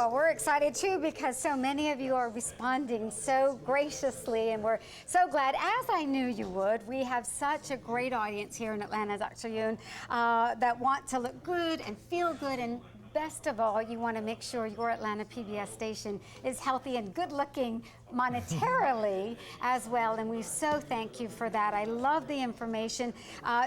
Well, we're excited too because so many of you are responding so graciously, and we're so glad, as I knew you would. We have such a great audience here in Atlanta, Dr. Yoon, that want to look good and feel good, and best of all, you want to make sure your Atlanta PBS station is healthy and good looking monetarily as well, and we so thank you for that. I love the information,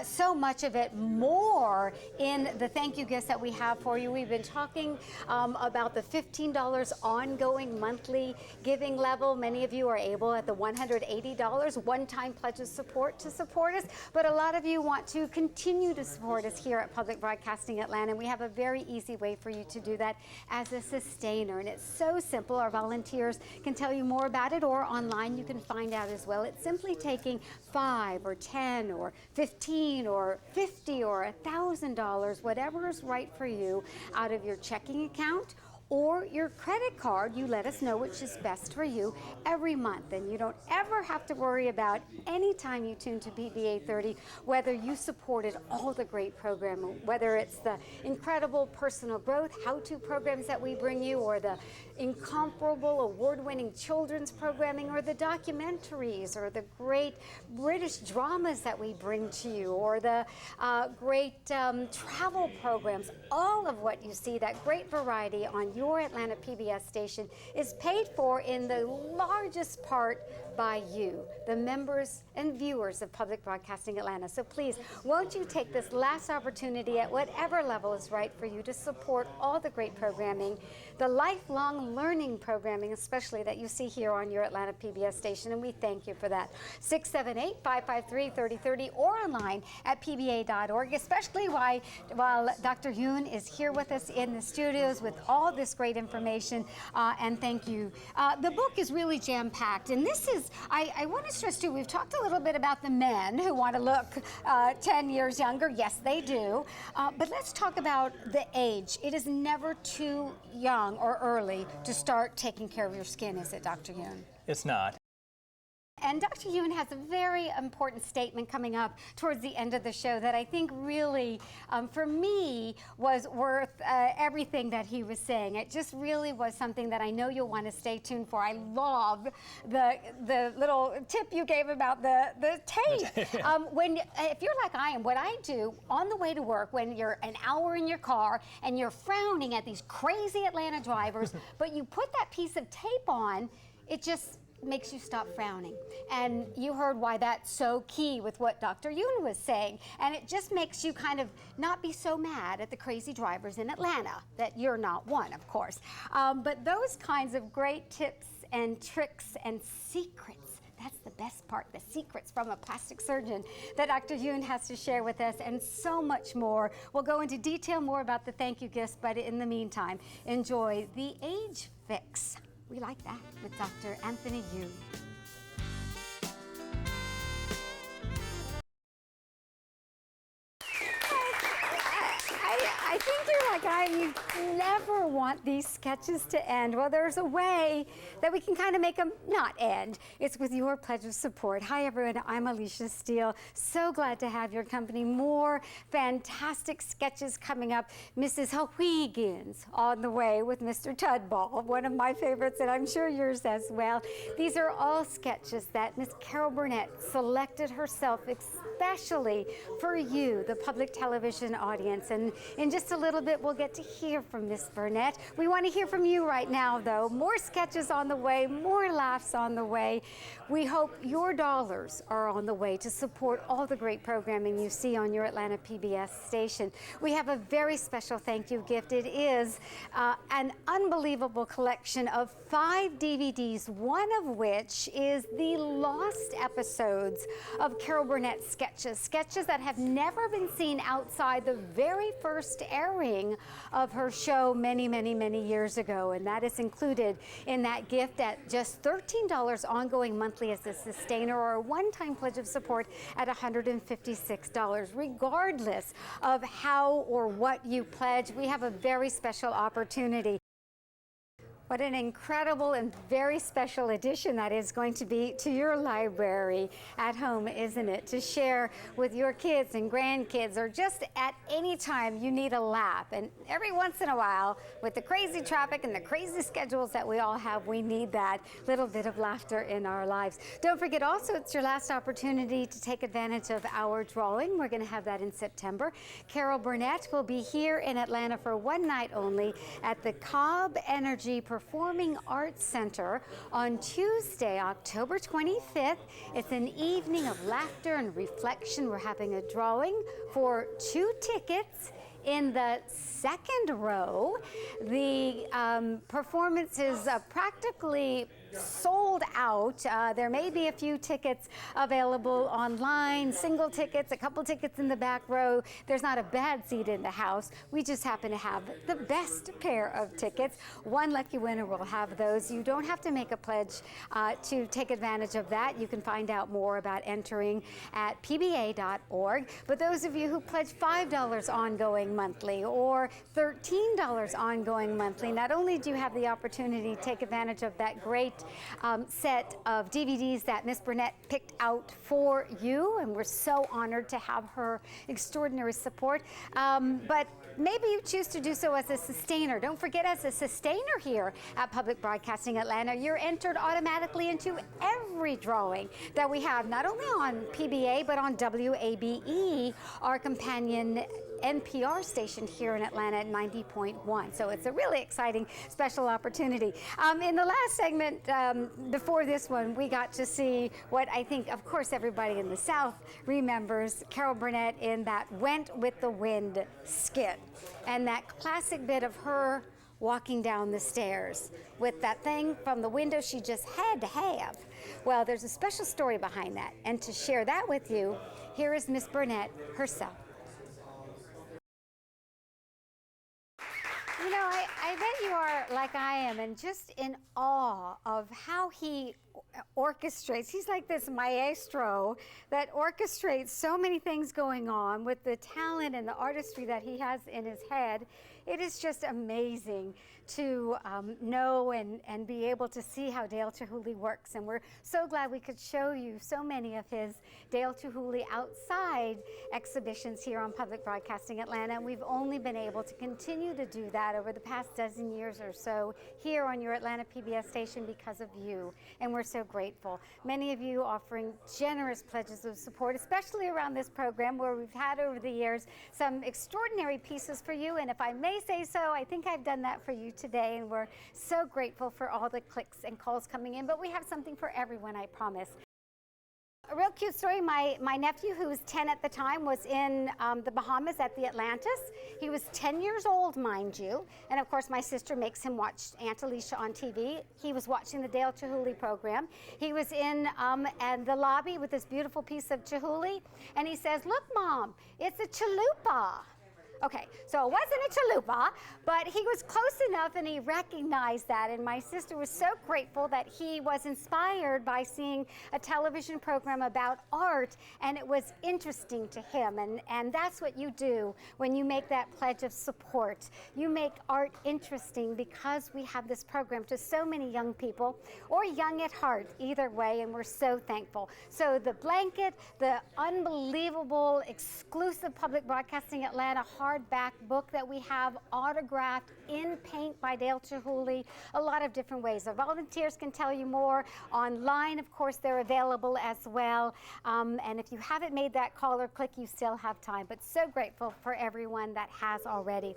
so much of it more in the thank you gifts that we have for you. We've been talking about the $15 ongoing monthly giving level. Many of you are able at the $180 one-time pledge of support to support us, but a lot of you want to continue to support us here at Public Broadcasting Atlanta, and we have a very easy way for you to do that as a sustainer, and it's so simple. Our volunteers can tell you more about it, or online you can find out as well. It's simply taking $5 or $10 or $15 or $50 or $1,000, whatever is right for you, out of your checking account or your credit card. You let us know which is best for you every month, and you don't ever have to worry about any time you tune to PBA 30 whether you supported all the great programming, whether it's the incredible personal growth how-to programs that we bring you, or the incomparable award-winning children's programming, or the documentaries, or the great British dramas that we bring to you, or the great travel programs. All of what you see, that great variety on your Atlanta PBS station, is paid for in the largest part by you, the members and viewers of Public Broadcasting Atlanta. So please, won't you take this last opportunity at whatever level is right for you to support all the great programming, the lifelong learning programming especially that you see here on your Atlanta PBS station, and we thank you for that. 678-553-3030 or online at pba.org, especially while Dr. Yoon is here with us in the studios with all this great information, and thank you. The book is really jam-packed, and this is, I want to stress too, we've talked a little bit about the men who want to look 10 years younger. Yes, they do. But let's talk about the age. It is never too young or early to start taking care of your skin, is it, Dr. Yoon? It's not. And Dr. Yoon has a very important statement coming up towards the end of the show that I think really, for me, was worth everything that he was saying. It just really was something that I know you'll want to stay tuned for. I love the little tip you gave about the tape. If you're like I am, what I do on the way to work, when you're an hour in your car and you're frowning at these crazy Atlanta drivers, but you put that piece of tape on, it just makes you stop frowning. And you heard why that's so key with what Dr. Yoon was saying. And it just makes you kind of not be so mad at the crazy drivers in Atlanta, that you're not one, of course. But those kinds of great tips and tricks and secrets, that's the best part, the secrets from a plastic surgeon that Dr. Yoon has to share with us, and so much more. We'll go into detail more about the thank you gifts, but in the meantime, enjoy The Age Fix. We like that with Dr. Anthony Yoon. I think you're like you never want these sketches to end. Well, there's a way that we can kind of make them not end. It's with your pledge of support. Hi, everyone. I'm Alicia Steele. So glad to have your company. More fantastic sketches coming up. Mrs. Huygens on the way with Mr. Tudball, one of my favorites, and I'm sure yours as well. These are all sketches that Miss Carol Burnett selected herself especially for you, the public television audience. And in just a little bit, we'll get to hear from Miss Burnett. We want to hear from you right now, though. More sketches on the way, more laughs on the way. We hope your dollars are on the way to support all the great programming you see on your Atlanta PBS station. We have a very special thank you gift. It is an unbelievable collection of 5 DVDs, one of which is the lost episodes of Carol Burnett's sketches that have never been seen outside the very first airing of her show many, many, many years ago. And that is included in that gift at just $13 ongoing monthly as a sustainer, or a one-time pledge of support at $156. Regardless of how or what you pledge, we have a very special opportunity. What an incredible and very special addition that is going to be to your library at home, isn't it? To share with your kids and grandkids, or just at any time you need a laugh. And every once in a while, with the crazy traffic and the crazy schedules that we all have, we need that little bit of laughter in our lives. Don't forget also, it's your last opportunity to take advantage of our drawing. We're going to have that in September. Carol Burnett will be here in Atlanta for one night only at the Cobb Energy Performing Arts Center on Tuesday, October 25th. It's an evening of laughter and reflection. We're having a drawing for 2 tickets in the second row. The performance is practically sold out. There may be a few tickets available online, single tickets, a couple tickets in the back row. There's not a bad seat in the house. We just happen to have the best pair of tickets. One lucky winner will have those. You don't have to make a pledge to take advantage of that. You can find out more about entering at pba.org. But those of you who pledge $5 ongoing monthly or $13 ongoing monthly, not only do you have the opportunity to take advantage of that great set of DVDs that Miss Burnett picked out for you, and we're so honored to have her extraordinary support, but maybe you choose to do so as a sustainer. Don't forget, as a sustainer here at Public Broadcasting Atlanta, you're entered automatically into every drawing that we have, not only on PBA, but on WABE, our companion NPR station here in Atlanta at 90.1. So it's a really exciting special opportunity. In the last segment, before this one, we got to see what I think, of course, everybody in the South remembers, Carol Burnett in that Went with the Wind skit. And that classic bit of her walking down the stairs with that thing from the window she just had to have. Well, there's a special story behind that. And to share that with you, here is Miss Burnett herself. You know, I bet you are like I am, and just in awe of how he orchestrates. He's like this maestro that orchestrates so many things going on with the talent and the artistry that he has in his head. It is just amazing to know and be able to see how Dale Chihuly works. And we're so glad we could show you so many of his Dale Chihuly outside exhibitions here on Public Broadcasting Atlanta. And we've only been able to continue to do that over the past dozen years or so here on your Atlanta PBS station because of you. And we're so grateful. Many of you offering generous pledges of support, especially around this program where we've had over the years some extraordinary pieces for you. And if I may say so, I think I've done that for you today, and we're so grateful for all the clicks and calls coming in, but we have something for everyone, I promise. A real cute story, my nephew, who was 10 at the time, was in the Bahamas at the Atlantis. He was 10 years old, mind you, and of course my sister makes him watch Aunt Alicia on TV. He was watching the Dale Chihuly program. He was in the lobby with this beautiful piece of Chihuly, and he says, "Look, Mom, it's a chalupa." Okay, so it wasn't a chalupa, but he was close enough and he recognized that. And my sister was so grateful that he was inspired by seeing a television program about art, and it was interesting to him. And that's what you do when you make that pledge of support. You make art interesting because we have this program to so many young people, or young at heart, either way, and we're so thankful. So the blanket, the unbelievable exclusive Public Broadcasting Atlanta hardback book that we have autographed in paint by Dale Chihuly, a lot of different ways. The volunteers can tell you more. Online, of course, they're available as well. And if you haven't made that call or click, you still have time. But so grateful for everyone that has already.